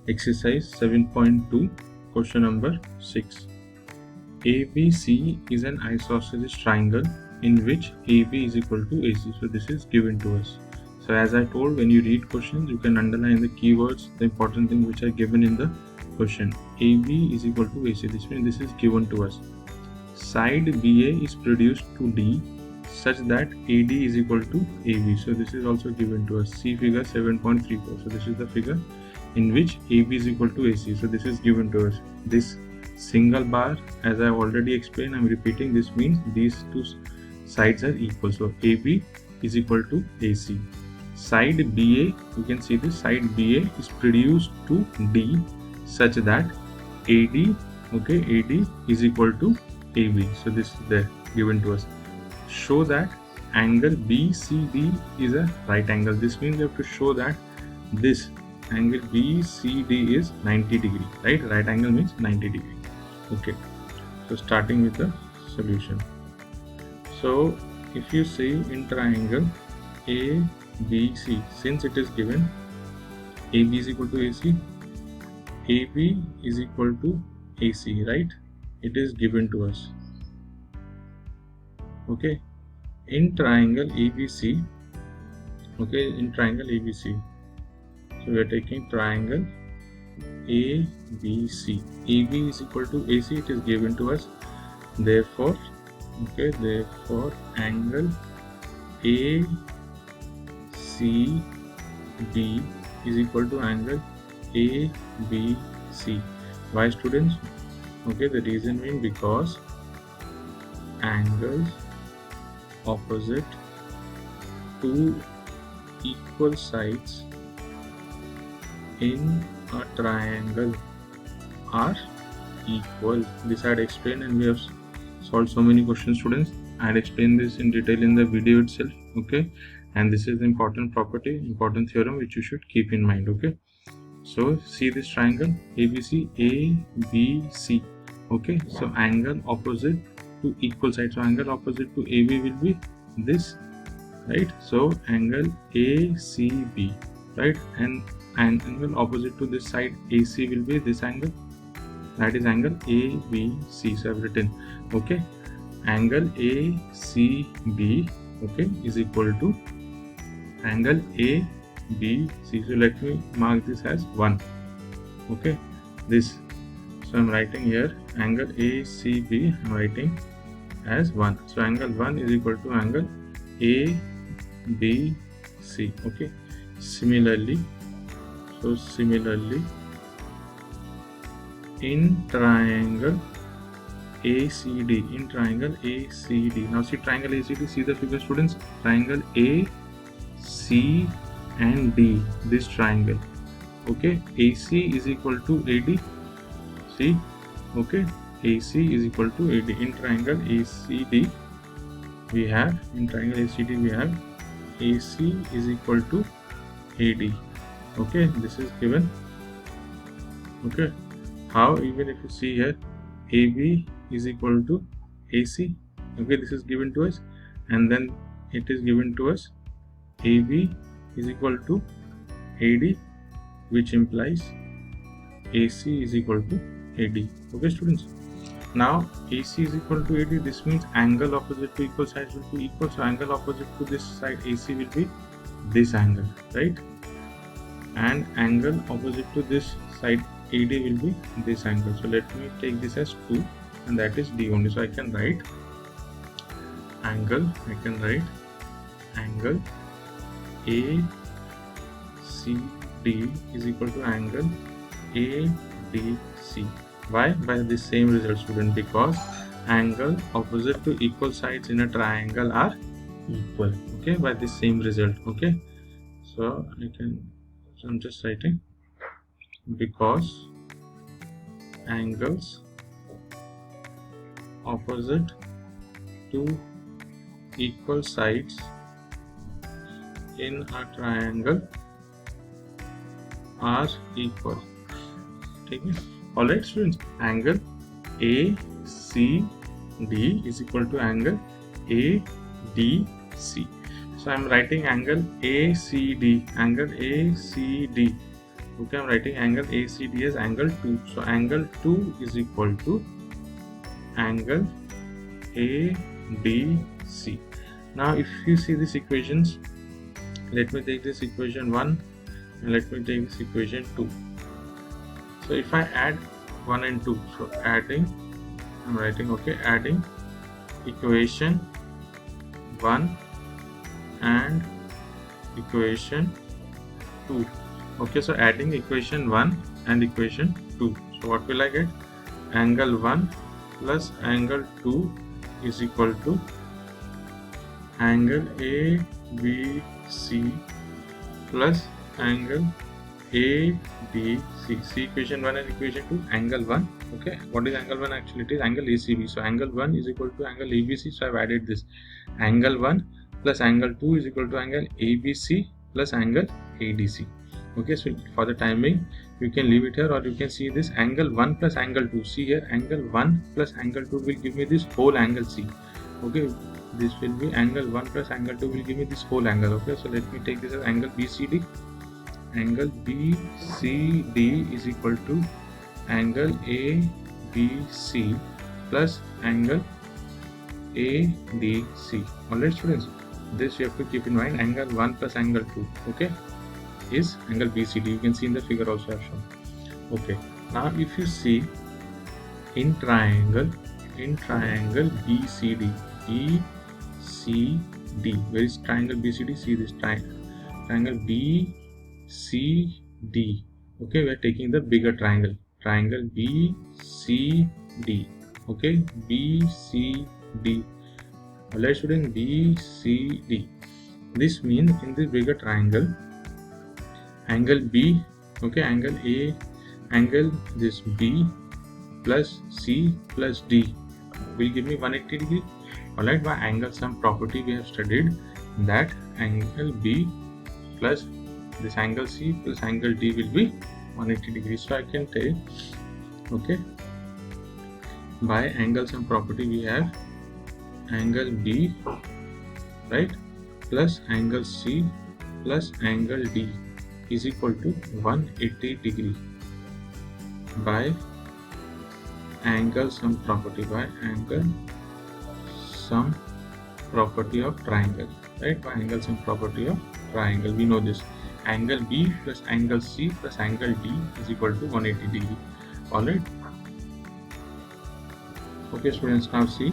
Exercise 7.2, question number 6. ABC is an isosceles triangle in which AB is equal to AC. So this is given to us. So as I told, when you read questions, you can underline the keywords, the important things which are given in the question. AB is equal to AC. This means this is given to us. Side BA is produced to D such that AD is equal to AB. So this is also given to us. See figure 7.34. So this is the figure in which AB is equal to AC. So this is given to us. This single bar, as I already explained, I'm repeating, this means these two sides are equal. So AB is equal to AC. Side BA, you can see this side BA is produced to D such that AD, AD is equal to AB. So this is there given to us. Show that angle BCD is a right angle. This means you have to show that this angle BCD is 90 degree, right? Right angle means 90 degree. Okay, so starting with the solution. So if you see in triangle ABC, since it is given AB is equal to AC, AB is equal to AC, right? It is given to us. Okay, in triangle ABC, in triangle ABC, so we are taking triangle ABC. AB is equal to AC, it is given to us. Therefore, therefore angle ACB is equal to angle ABC. Why, students? The reason being because angles opposite two equal sides in a triangle are equal. This I had explained, and we have solved so many questions, students. I had explained this in detail in the video itself. And this is the important property, important theorem which you should keep in mind. So see this triangle ABC, ABC. So angle opposite to equal sides. So angle opposite to AB will be this, right? So angle ACB, right? And angle opposite to this side AC will be this angle, that is angle ABC. So I've written angle ACB is equal to angle ABC. So let me mark this as 1. This, so I'm writing here angle ACB, I'm writing as 1. So angle 1 is equal to angle ABC. Similarly, in triangle ACD, now see triangle ACD, see the figure, students. Triangle A, C and D, this triangle. AC is equal to AD. See, AC is equal to AD. In triangle ACD we have, AC is equal to AD. This is given. How? Even if you see here, AB is equal to AC. This is given to us, and then it is given to us AB is equal to AD, which implies AC is equal to AD. Students. Now AC is equal to AD. This means angle opposite to equal sides will be equal. So angle opposite to this side AC will be this angle, right? And angle opposite to this side AD will be this angle. So let me take this as 2, and that is D only. So I can write angle, angle ACD is equal to angle ADC. Why? By the same result, student, because angle opposite to equal sides in a triangle are equal. By the same result. So I'm just writing because angles opposite to equal sides in a triangle are equal. Alright, students, angle ACD is equal to angle ADC. So I'm writing angle ACD Okay, I'm writing angle ACD as angle 2. So angle 2 is equal to angle ABC. Now if you see these equations, let me take this equation 1 and let me take this equation 2. So if I add 1 and 2, so adding, I'm writing, okay, adding equation 1 and equation 2. Okay, so adding equation 1 and equation 2. So what will I get? Angle 1 plus angle 2 is equal to angle ABC plus angle ADC. See equation 1 and equation 2, angle 1. Okay, what is angle 1? Actually it is angle ACB. So angle 1 is equal to angle ABC. So I've added this. Angle 1 plus angle 2 is equal to angle ABC plus angle ADC. Okay, so for the time being you can leave it here, or you can see this angle 1 plus angle 2. See here, angle 1 plus angle 2 will give me this whole angle C. Okay, this will be angle 1 plus angle 2 will give me this whole angle. Okay, so let me take this as angle BCD. Angle BCD is equal to angle ABC plus angle ADC. Alright students, this you have to keep in mind. Angle 1 plus angle 2, okay, is angle BCD. You can see in the figure also I have shown. Okay, now if you see in triangle BCD, where is triangle BCD? See this triangle BCD. Okay, we are taking the bigger triangle BCD. Okay, BCD. Alright student, BCD. This means in this bigger triangle, angle B, okay, angle A, angle this B plus C plus D will give me 180 degree. Alright, by angle sum property we have studied that angle B plus this angle C plus angle D will be 180 degrees. So I can tell, okay, by angle sum property we have angle B, right, plus angle C plus angle D is equal to 180 degree by angle sum property, by angle sum property of triangle, right, by angle sum property of triangle. We know this angle B plus angle C plus angle D is equal to 180 degree. Alright, okay students, now see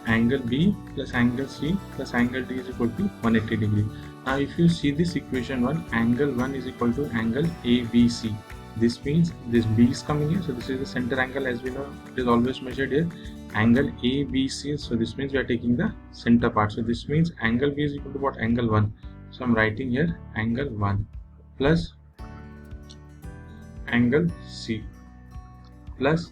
angle B plus angle C plus angle D is equal to 180 degree. Now if you see this equation 1, angle 1 is equal to angle ABC. This means this B is coming here, so this is the center angle, as we know it is always measured here, angle ABC. So this means we are taking the center part. So this means angle B is equal to what? Angle 1. So I'm writing here angle 1 plus angle C plus,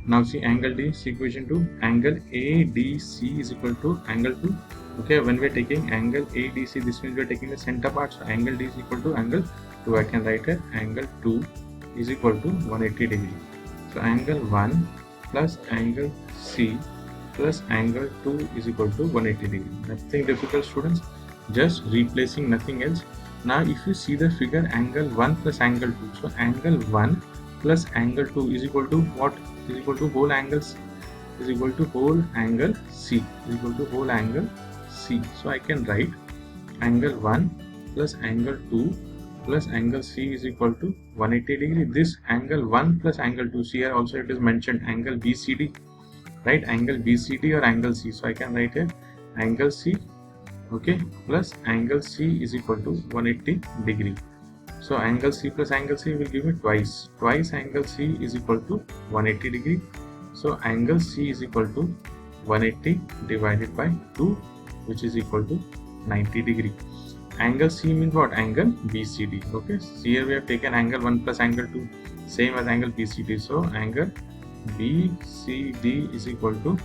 now see angle D, see equation 2, angle ADC is equal to angle 2. Okay, when we are taking angle ADC, this means we are taking the center part. So angle D is equal to angle 2. I can write here angle 2 is equal to 180 degree. So angle 1 plus angle C plus angle 2 is equal to 180 degree. Nothing difficult students, just replacing, nothing else. Now if you see the figure, angle 1 plus angle 2, so angle 1 plus angle 2 is equal to what? Is equal to whole angles, is equal to whole angle C, is equal to whole angle C. So I can write angle 1 plus angle 2 plus angle C is equal to 180 degree. This angle 1 plus angle 2, see here also it is mentioned angle BCD, right, angle BCD or angle C. So I can write here angle C, okay, plus angle C is equal to 180 degree. So angle C plus angle C will give me twice angle C is equal to 180 degree. So angle C is equal to 180 divided by 2, which is equal to 90 degree. Angle C means what? Angle BCD. Okay, so here we have taken angle 1 plus angle 2, same as angle BCD. So angle BCD is equal to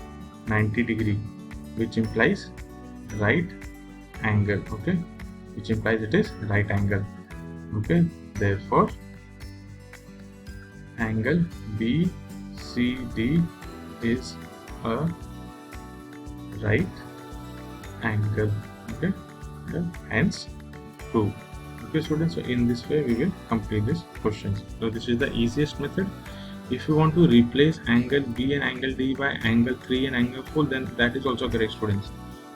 90 degree, which implies right angle. Okay, which implies it is right angle. Okay, therefore angle BCD is a right angle. Okay, hence true. Okay students, so in this way we will complete this questions. So this is the easiest method. If you want to replace angle B and angle D by angle 3 and angle 4, then that is also correct students.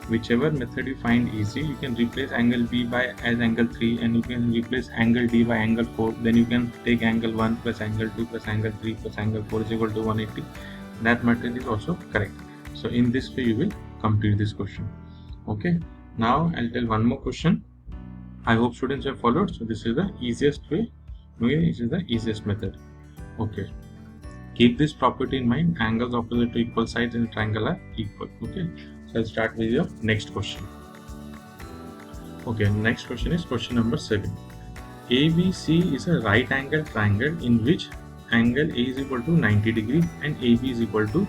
Whichever method you find easy, you can replace angle B by as angle 3 and you can replace angle D by angle 4. Then you can take angle 1 plus angle 2 plus angle 3 plus angle 4 is equal to 180. That method is also correct. So in this way you will complete this question. Okay, now I'll tell one more question. I hope students have followed. So this is the easiest way. Okay, this is the easiest method. Okay, keep this property in mind. Angles opposite to equal sides in a triangle are equal. Okay, so I'll start with your next question. Okay, next question is question number 7. ABC is a right angle triangle in which angle A is equal to 90 degree and AB is equal to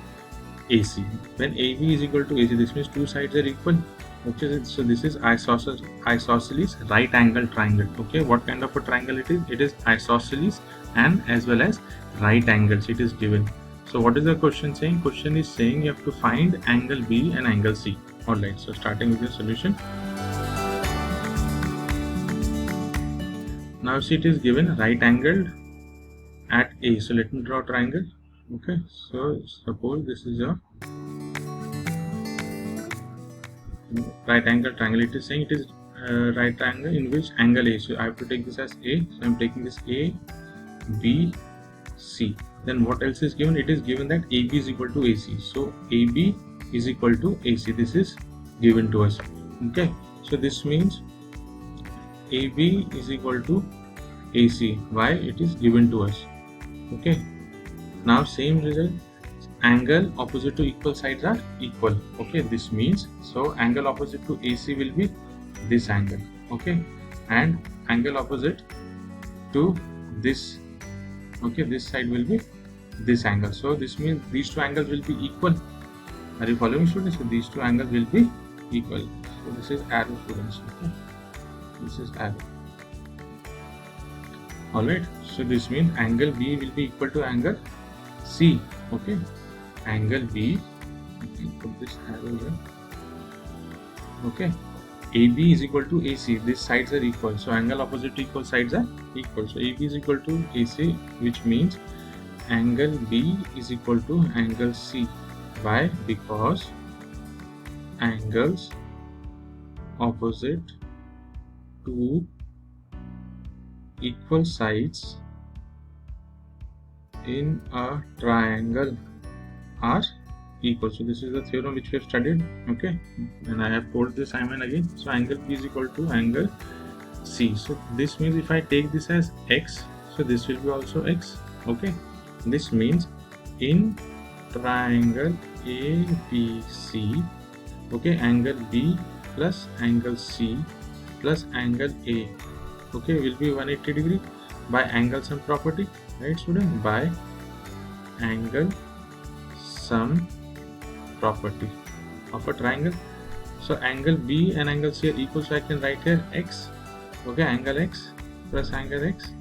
AC. When AB is equal to AC, this means two sides are equal. Okay, so this is isosceles right angle triangle. Okay, what kind of a triangle it is? It is isosceles and as well as right angles it is given. So what is the question saying? Question is saying you have to find angle B and angle C. Alright, so starting with the solution. Now see, it is given right angled at A. So let me draw a triangle. Okay, so suppose this is a right angle triangle. It is saying it is right angle in which angle A. So I have to take this as A. So I am taking this A, B, C. Then what else is given? It is given that AB is equal to AC. So AB is equal to AC. This is given to us. Okay. So this means AB is equal to AC. Why? It is given to us. Okay. Now same result. Angle opposite to equal sides are equal. Okay. This means so angle opposite to AC will be this angle. Okay. And angle opposite to this. Okay. This side will be this angle. So this means these two angles will be equal. Are you following students? So these two angles will be equal. So this is arrow students. Okay. This is arrow. Alright. So this means angle B will be equal to angle C. Okay. Angle B. Put this arrow here. Okay. AB is equal to AC. These sides are equal. So angle opposite to equal sides are equal. So AB is equal to AC, which means angle B is equal to angle C. Why? Because angles opposite to equal sides in a triangle are equal. So this is the theorem which we have studied. Okay, and I have told this time and again. So angle P is equal to angle C. So this means if I take this as X, so this will be also X. Okay, this means in triangle ABC, okay, angle B plus angle C plus angle A, okay, will be 180 degree by angle sum property, right student? By angle sum property of a triangle. So angle B and angle C are equal, so I can write here X. Okay, angle X plus angle X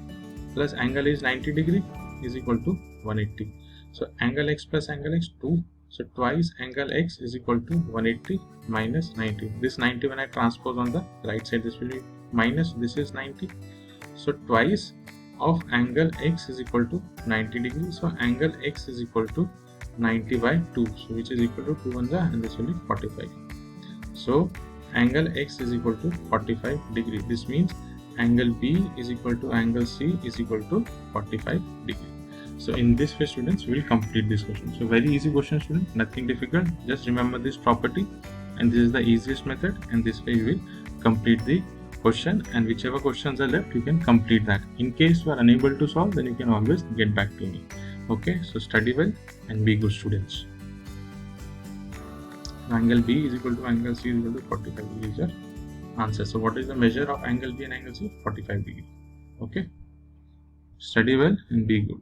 plus angle is 90 degree is equal to 180. So angle X plus angle X 2. So twice angle X is equal to 180 minus 90. This 90 when I transpose on the right side, this will be minus, this is 90. So twice of angle X is equal to 90 degrees. So angle X is equal to 90 by 2. So which is equal to 2 and this will be 45. So angle X is equal to 45 degree. This means angle B is equal to angle C is equal to 45 degree. So in this way students, we will complete this question. So very easy question students, nothing difficult. Just remember this property and this is the easiest method, and this way you will complete the question, and whichever questions are left you can complete that. In case you are unable to solve, then you can always get back to me. Okay, so study well and be good students. Angle B is equal to angle C is equal to 45 degree is your answer. So what is the measure of angle B and angle C? 45 degree. Okay, study well and be good.